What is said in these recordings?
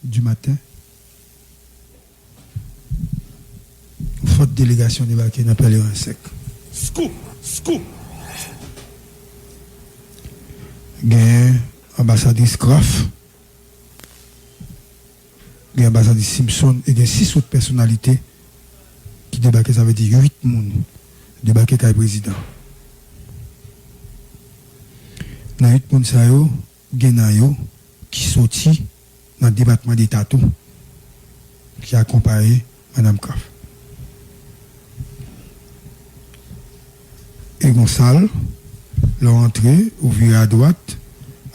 du matin, forte délégation débarquée dans Péléon sec. Scoop. Il y a ambassadrice Graff, il y a ambassadrice Simpson, et il y a 6 autres personnalités qui débarquent, ça veut dire 8 personnes débarquent avec le président. Dans 8 personnes, il y a qui sorti dans le département d'État qui a accompagné Mme Graff. Et Gonçal, leur entrée, ouvrir à droite,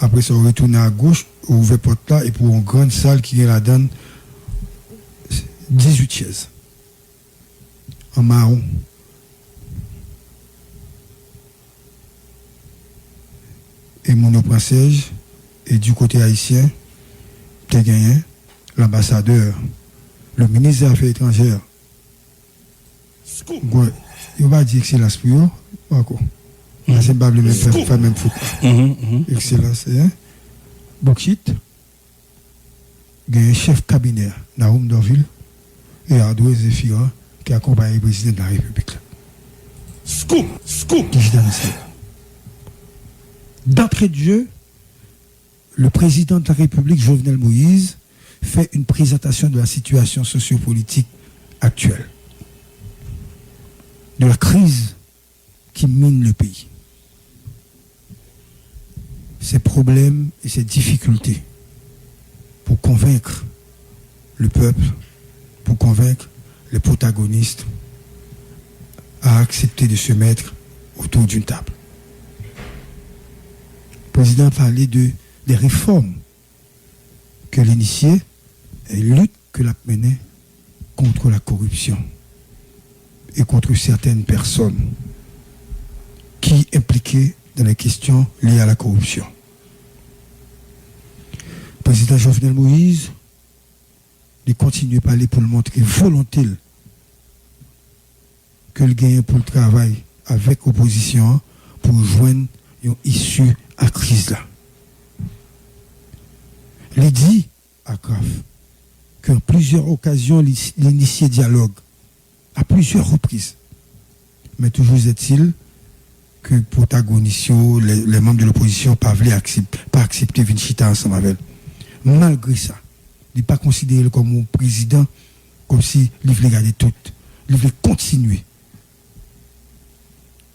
après ça, retourner à gauche, ouvrir porte là, et pour une grande salle qui est la donne 18 chaises. En marron. Et mon princesse, et du côté haïtien, tu as gagné l'ambassadeur, le ministre des Affaires étrangères. Il va dire excellence pour eux. C'est pas le même faire même foot. Excellence. Bokchit. Il y a un chef cabinet, Naoum Dorville, et Ardoué Zéphira, qui accompagne le président de la République. Scoop. D'entrée de jeu, le président de la République, Jovenel Moïse, fait une présentation de la situation sociopolitique actuelle, de la crise qui mine le pays, ses problèmes et ses difficultés, pour convaincre le peuple, pour convaincre les protagonistes à accepter de se mettre autour d'une table. Le président a parlé des réformes que l'initié et lutte que l'a menée contre la corruption et contre certaines personnes qui impliquées dans les questions liées à la corruption. Le président Jovenel Moïse, il continue à parler pour le montrer volonté que le gagne pour le travail avec l'opposition pour joindre une issue à la crise là. Il dit à Graff qu'en plusieurs occasions, l'initié dialogue à plusieurs reprises. Mais toujours est-il que les protagonistes, les membres de l'opposition, pas accepter de chita ensemble avec elle. Malgré ça, il n'est pas considéré comme un président, comme si il voulait garder tout. Il voulait continuer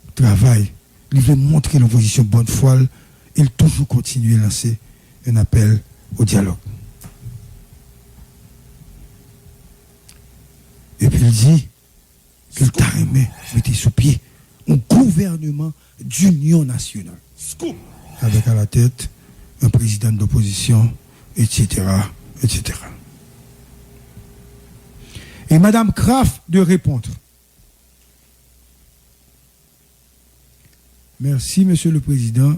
le travail. Il voulait montrer l'opposition bonne foi. Il toujours continuer à lancer un appel au dialogue. Et puis il dit qu'il t'a aimé mettre sous pied un gouvernement d'union nationale. Avec à la tête un président d'opposition, etc., etc. Et Mme Graff de répondre. Merci, Monsieur le Président,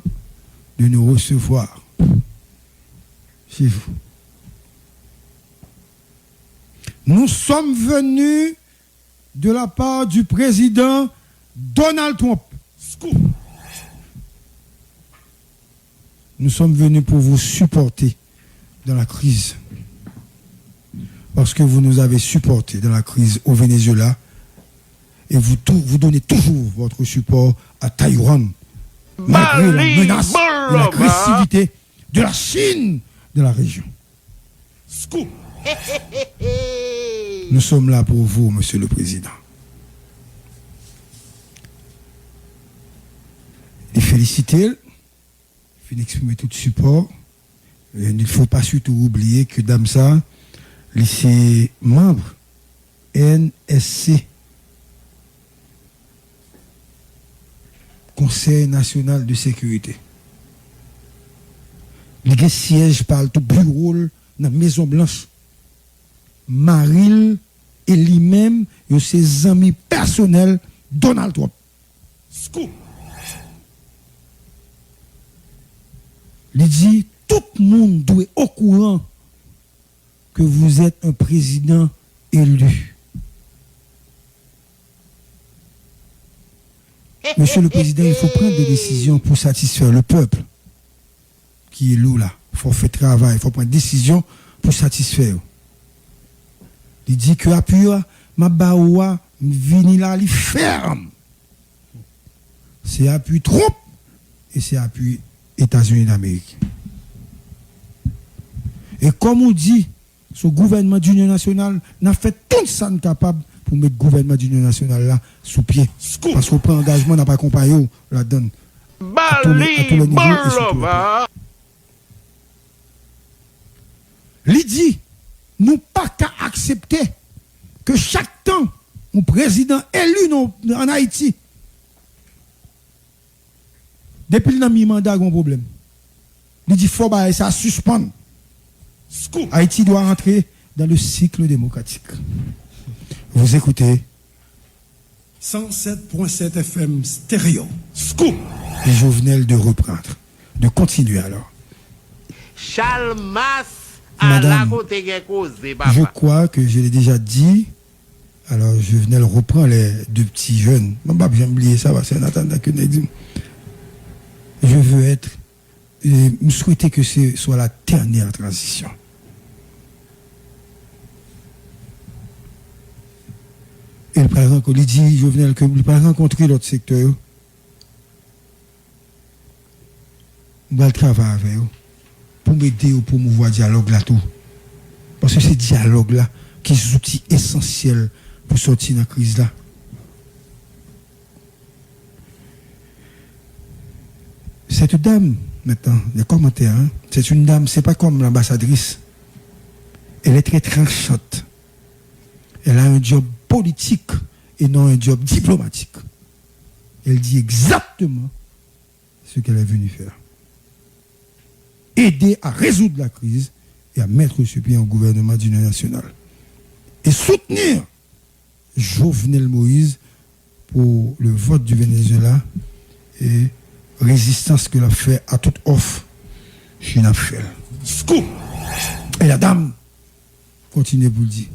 de nous recevoir chez vous. Nous sommes venus de la part du président Donald Trump. Nous sommes venus pour vous supporter dans la crise. Parce que vous nous avez supportés dans la crise au Venezuela. Et vous donnez toujours votre support à Taïwan. Malgré la menace et l'agressivité de la Chine de la région. Nous sommes là pour vous, Monsieur le Président. Les féliciter, il faut exprimer tout support. Il ne faut pas surtout oublier que Damsa, c'est membre NSC, Conseil national de sécurité. Les sièges par tout bureau dans la Maison Blanche. Maril et lui-même, et ses amis personnels, Donald Trump. Il dit, tout le monde doit être au courant que vous êtes un président élu. Monsieur le Président, il faut prendre des décisions pour satisfaire le peuple qui est là. faut faire travail, il faut prendre décision pour satisfaire. Il dit que appui ma baoua vini là il ferme. C'est appui Trump et c'est appui États-Unis d'Amérique. Et comme on dit, ce gouvernement d'union nationale n'a fait tout ça capable pour mettre le gouvernement d'union nationale là sous pied. Parce qu'on prend engagement, n'a pas accompagné la donne. À tous les niveaux et sur tous les plans. Il dit, nous pas qu'à accepter que chaque temps, un président élu en Haïti, depuis le mi-mandat, il y a un problème. Il dit, il faut que ça suspende. Haïti doit entrer dans le cycle démocratique. Vous écoutez 107.7 FM stéréo. Scoop. Et Jovenel de reprendre, de continuer alors. Chalmas Madame, je crois que je l'ai déjà dit. Alors, Jovenel reprend les deux petits jeunes. Je ne vais pas oublier ça parce que je veux être. Je souhaite que ce soit la dernière transition. Et le président, il dit, Jovenel, que il va rencontrer l'autre secteur. Il va travailler avec eux pour m'aider ou pour mouvoir le dialogue là tout. Parce que c'est le dialogue là qui est l'outil essentiel pour sortir de la crise là. Cette dame, maintenant, les commentaires, hein, c'est une dame, c'est pas comme l'ambassadrice. Elle est très tranchante. Elle a un job politique et non un job diplomatique. Elle dit exactement ce qu'elle est venue faire. Aider à résoudre la crise et à mettre sur pied un gouvernement d'union nationale. Et soutenir Jovenel Moïse pour le vote du Venezuela et résistance que l'a fait à toute offre chez Nafel. Scoop. Et la dame continue pour le dire.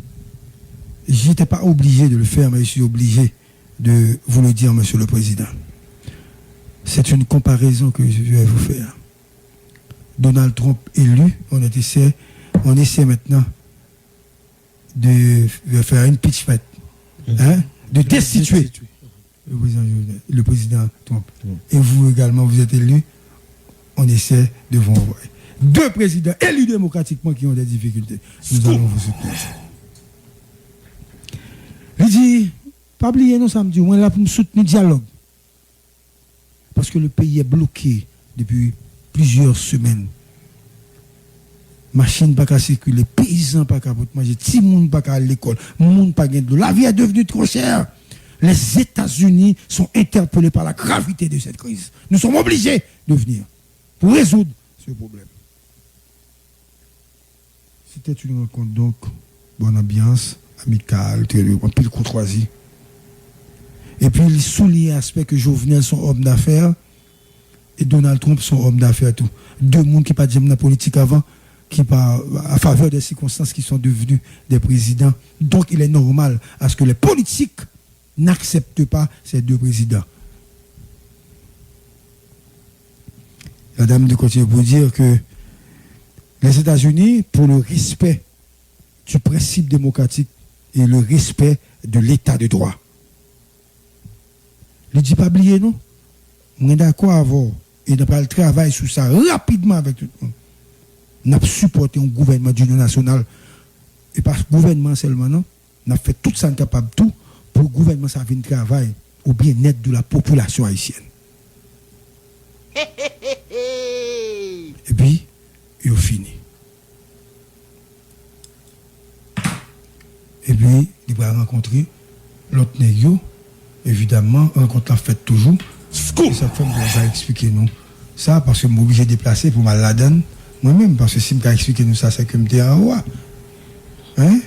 Je n'étais pas obligé de le faire, mais je suis obligé de vous le dire, Monsieur le Président. C'est une comparaison que je vais vous faire. Donald Trump élu, on essaie maintenant de faire une impeachment, hein, de destituer le président Trump. Et vous également, vous êtes élu, on essaie de vous envoyer. Deux présidents élus démocratiquement qui ont des difficultés. Nous allons vous soutenir. Il dit, pas oublier nous samedi, on est là pour nous soutenir le dialogue. Parce que le pays est bloqué depuis plusieurs semaines. Machine pas qu'à circuler, paysans pas qu'à manger, petit monde pas qu'à l'école, monde pas gain de l'eau. La vie est devenue trop chère. Les États-Unis sont interpellés par la gravité de cette crise. Nous sommes obligés de venir pour résoudre ce problème. C'était une rencontre donc, bonne ambiance, amicale, un pile courtoisie. Et puis il souligne l'aspect que Jovenel sont homme d'affaires et Donald Trump sont homme d'affaires tout. Deux mondes qui pas de la politique avant, qui pas à faveur des circonstances qui sont devenus des présidents. Donc il est normal à ce que les politiques n'acceptent pas ces deux présidents. La dame de continue pour dire que les États-Unis, pour le respect du principe démocratique et le respect de l'état de droit. Il ne dit pas oublier, non? On est d'accord avant et on le travail sur ça rapidement avec tout le monde. On a supporté un gouvernement d'union nationale et pas ce gouvernement seulement, non? On a fait tout ça capable, tout pour le gouvernement ça vienne travailler au bien-être de la population haïtienne. Et puis, il a fini. Et puis, il va rencontrer l'autre nègre, évidemment, rencontre la fête toujours. Et ça fait que va expliquer nous ça parce que je suis obligé de déplacer pour ma la donne moi-même, parce que si je vais expliquer nous ça, c'est que je me en roi. Hein?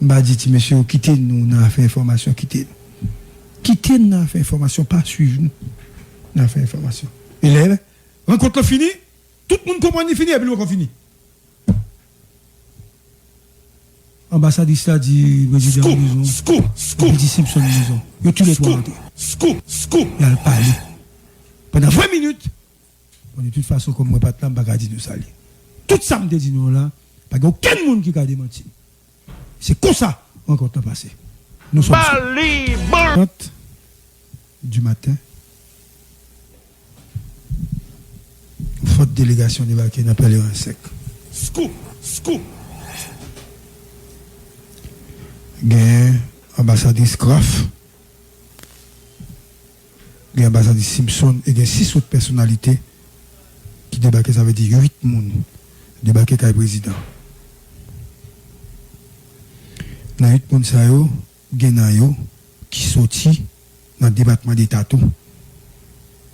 Je vais dire, monsieur, quittez nous, on a fait information, quittez nous. Quittez nous, on a fait information, pas suivre nous. On a fait information. Et là, rencontre fini, tout le monde comprend, il fini, et puis on finit. Ambassadiste a dit, président Maison. Il dit Simpson Maison. Il a tous les trois rentrés. Il a parlé. Pendant 20 minutes. De toute façon, comme moi, pas de temps, je ne vais pas dire de ça. tout ça me dit nous là, pas aucun monde qui a démenti. C'est comme ça encore temps passé. Nous sommes 30 du matin. Faute délégation débarquée dans Palais sec. Scoop. Gain ambassadrice Graff, gain ambassadrice Simpson et gain 6 autres personnalités qui débarquent, ça veut dire 8 personnes débarquent avec le président. Dans 8 personnes, ça y a qui sorti dans le département d'État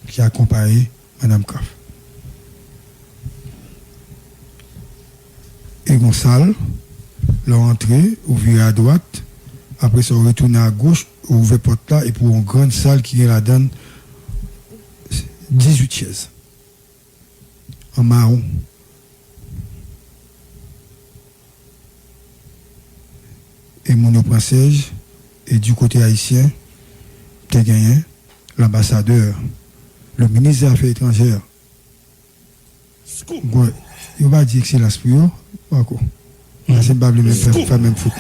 qui a accompagné Mme Graff. Et Gonçal, leur entrée, ouvrir à droite, après ça, retourner à gauche, ouvrir porte là, et pour une grande salle qui est là-dedans, 18 chaises. En marron. Et mon princesse, et du côté haïtien, tu as gagné l'ambassadeur, le ministre des Affaires étrangères. Ouais. Il va dire excellence pour eux. D'accord. C'est pas le même faire même foot.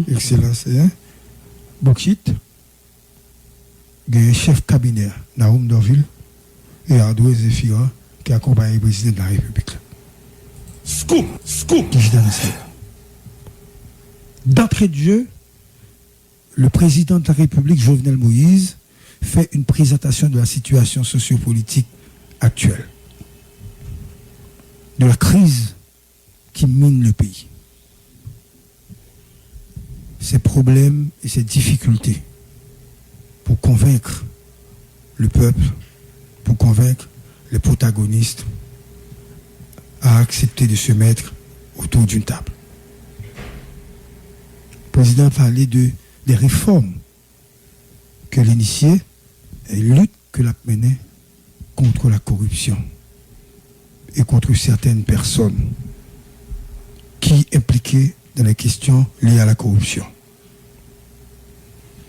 Excellence. Bokchit. Il y a un chef cabinet, Naoum Dorville, et Ardo Zéphira, qui accompagne le président de la République. Scoop. Qui est dans le ciel. D'entrée de jeu, le président de la République, Jovenel Moïse, fait une présentation de la situation sociopolitique actuelle, de la crise qui mine le pays, ses problèmes et ses difficultés, pour convaincre le peuple, pour convaincre les protagonistes à accepter de se mettre autour d'une table. Le président a parlé des réformes que l'initié et lutte que l'a menée contre la corruption et contre certaines personnes qui impliquées dans les questions liées à la corruption.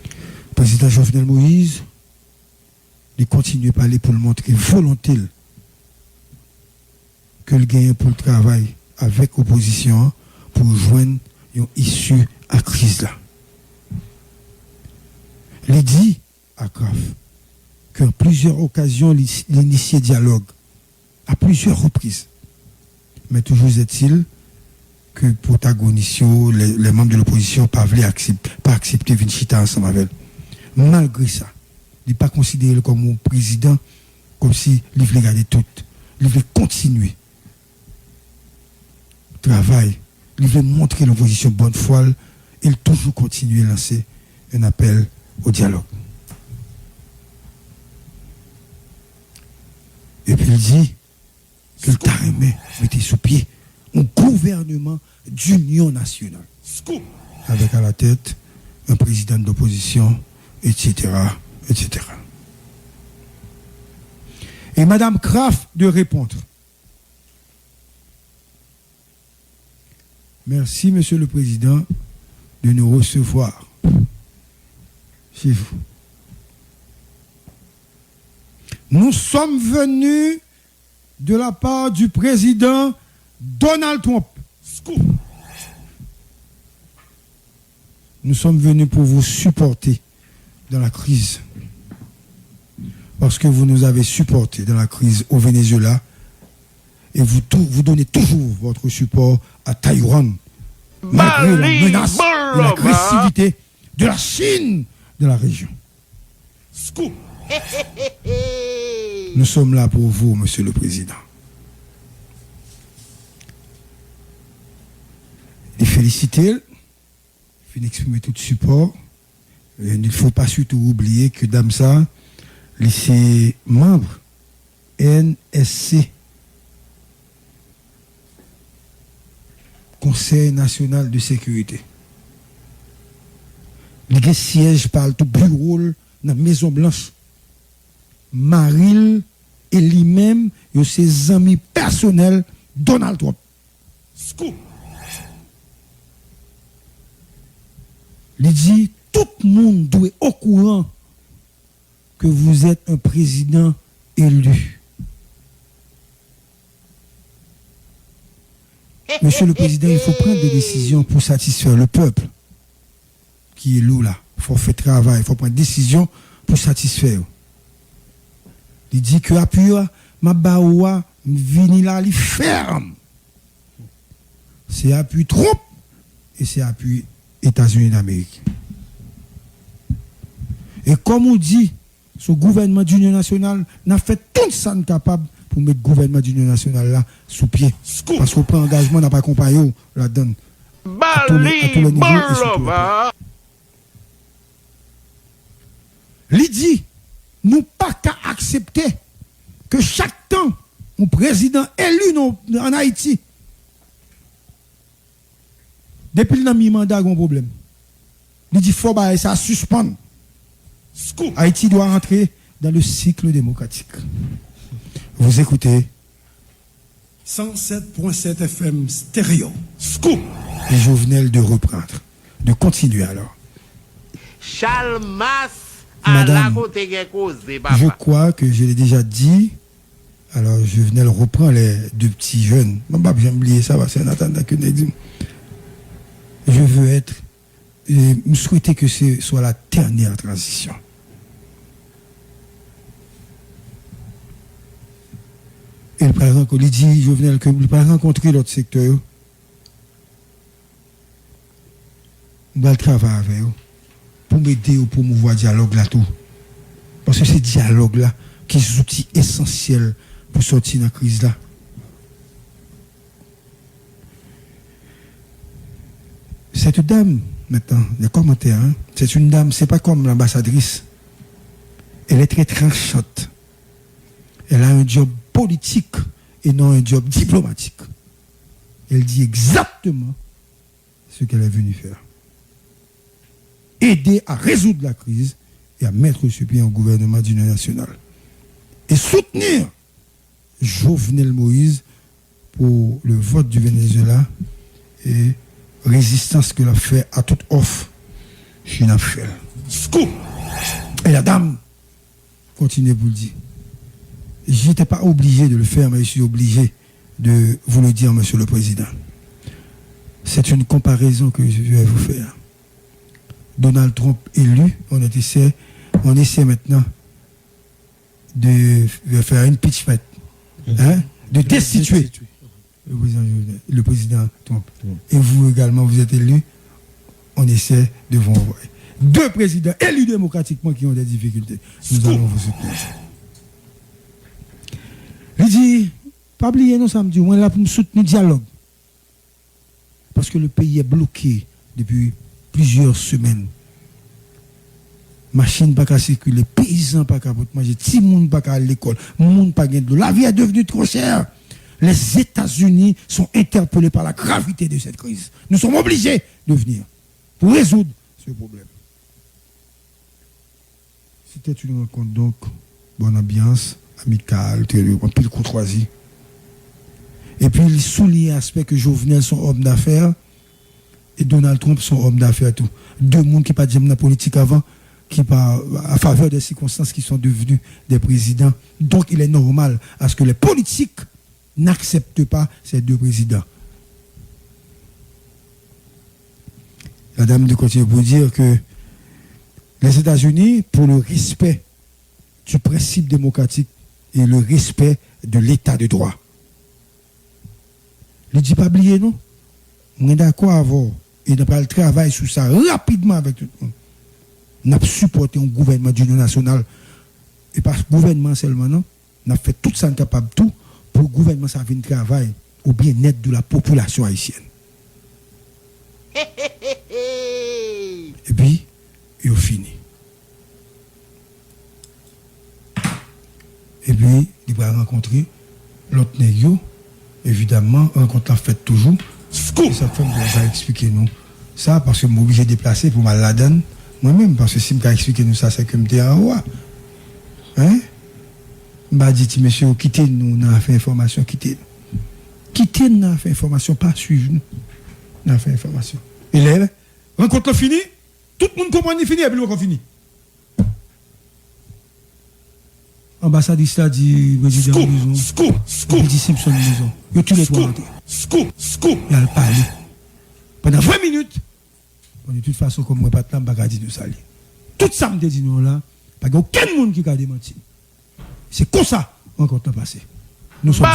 Le président Jovenel Moïse, il continue à parler pour le montrer volonté que le gagne pour le travail avec l'opposition pour joindre une issue à la crise là. Il dit à Graff qu'en plusieurs occasions, l'initié dialogue à plusieurs reprises. Mais toujours est-il que les protagonistes, les membres de l'opposition, pas accepter Vinchita ensemble avec elle. Malgré ça, il n'est pas considéré comme un président, comme si il voulait garder tout. Il voulait continuer le travail. Il voulait montrer l'opposition bonne foi. Il toujours continuer à lancer un appel au dialogue. Et puis il dit que le Tarémé mettait sous pied un gouvernement d'union nationale. Avec à la tête un président d'opposition, etc., etc. Et Mme Graff de répondre. Merci, Monsieur le Président, de nous recevoir chez vous. Nous sommes venus de la part du président Donald Trump. Nous sommes venus pour vous supporter dans la crise. Parce que vous nous avez supportés dans la crise au Venezuela et vous donnez toujours votre support à Taïwan, malgré la menace et l'agressivité de la Chine de la région. Nous sommes là pour vous, Monsieur le Président. Et féliciter, il faut exprimer tout support. Et il ne faut pas surtout oublier que Damsa, c'est membre NSC, Conseil national de sécurité. Il siège par le bureau dans la Maison Blanche. Maril et lui-même, et ses amis personnels, Donald Trump. Il dit, tout le monde doit être au courant que vous êtes un président élu. Monsieur le Président, il faut prendre des décisions pour satisfaire le peuple qui est là. Il faut faire travail, il faut prendre des décisions pour satisfaire. Il dit que appui ma baoua vini là, il ferme. C'est appui Trump et c'est appui États-Unis d'Amérique. Et comme on dit, ce gouvernement d'union nationale n'a fait tout ça capable pour mettre le gouvernement d'union nationale là sous pied. Parce qu'on prend engagement, n'a pas accompagné la donne. À tous les niveaux et surtout. Il dit, nous pas qu'à accepter que chaque temps, un président élu en Haïti, depuis le mi-mandat, il y a un problème. Il dit, il faut que ça suspende. Haïti doit entrer dans le cycle démocratique. Vous écoutez 107.7 FM stéréo. Scoop. Et Jovenel de reprendre, de continuer alors. Charles Mas Madame, je crois que je l'ai déjà dit. Alors Jovenel reprend les deux petits jeunes. J'ai oublié ça, c'est en attendant que nous. Je veux être, je souhaite que ce soit la dernière transition. Et il dit, Jovenel, que vous ne rencontrer l'autre secteur. On va le travailler avec eux pour m'aider ou pour mouvoir le dialogue là tout. Parce que c'est le dialogue là qui est l'outil essentiel pour sortir de la crise là. Cette dame, maintenant, les commentaires, hein, c'est une dame, c'est pas comme l'ambassadrice. Elle est très tranchante. Elle a un job politique et non un job diplomatique. Elle dit exactement ce qu'elle est venue faire. Aider à résoudre la crise et à mettre sur pied un gouvernement d'union nationale. Et soutenir Jovenel Moïse pour le vote du Venezuela et résistance qu'il a fait à toute offre qu'il a fait. Et la dame continue pour le dire. Je n'étais pas obligé de le faire, mais je suis obligé de vous le dire, Monsieur le Président. C'est une comparaison que je vais vous faire. Donald Trump élu, on essaie maintenant de faire une pitch fight, hein, de destituer le président Trump. Et vous également, vous êtes élu, on essaie de vous envoyer. Deux présidents élus démocratiquement qui ont des difficultés. Nous allons vous soutenir. Il dit, pas oublier, nous samedi, on est là pour nous soutenir le dialogue. Parce que le pays est bloqué depuis plusieurs semaines. Machine pas qu'à circuler, paysans pas qu'à manger, petit monde pas qu'à à l'école, monde pas gain de l'eau. La vie est devenue trop chère. Les États-Unis sont interpellés par la gravité de cette crise. Nous sommes obligés de venir pour résoudre ce problème. C'était une rencontre donc, bonne ambiance, amicale, en pile courtoisie. Et puis il souligne l'aspect que Jovenel sont homme d'affaires et Donald Trump sont homme d'affaires tout. Deux mondes qui pas de la politique avant, qui pas à faveur des circonstances qui sont devenus des présidents. Donc il est normal à ce que les politiques n'acceptent pas ces deux présidents. La dame de continue pour dire que les États-Unis, pour le respect du principe démocratique et le respect de l'état de droit. Il ne dit pas oublier, non? On est d'accord avec et on va le travail sur ça rapidement avec tout le monde. On a supporté un gouvernement d'union nationale et pas gouvernement seulement, non? On a fait tout ça capable tout pour le gouvernement ça vienne travail au bien-être de la population haïtienne. Et puis, il a fini. Et puis, il va rencontrer l'autre nègre, évidemment, rencontre la fête toujours. Et sa femme va expliquer nous ça parce que je suis obligé de déplacer pour ma ladane moi-même, parce que si je vais expliquer nous ça, c'est que je suis en roi. Hein? Je vais dire, monsieur, quittez-nous, on a fait information, quittez-nous. Quittez-nous, on a fait information, pas suivre nous. On a fait information. Élève, rencontre fini, tout le monde comprend, il fini, et puis on finit. ambassadiste a dit président maison. Il dit Simpson maison. Yo tous les trois rentrés. Il a parlé. Pendant 20 minutes. De toute façon, comme moi, pas de temps, je ne vais pas dire de ça. Tout ça, me dit nous là, pas aucun monde qui a démenti. C'est comme ça, encore temps passé. Nous sommes.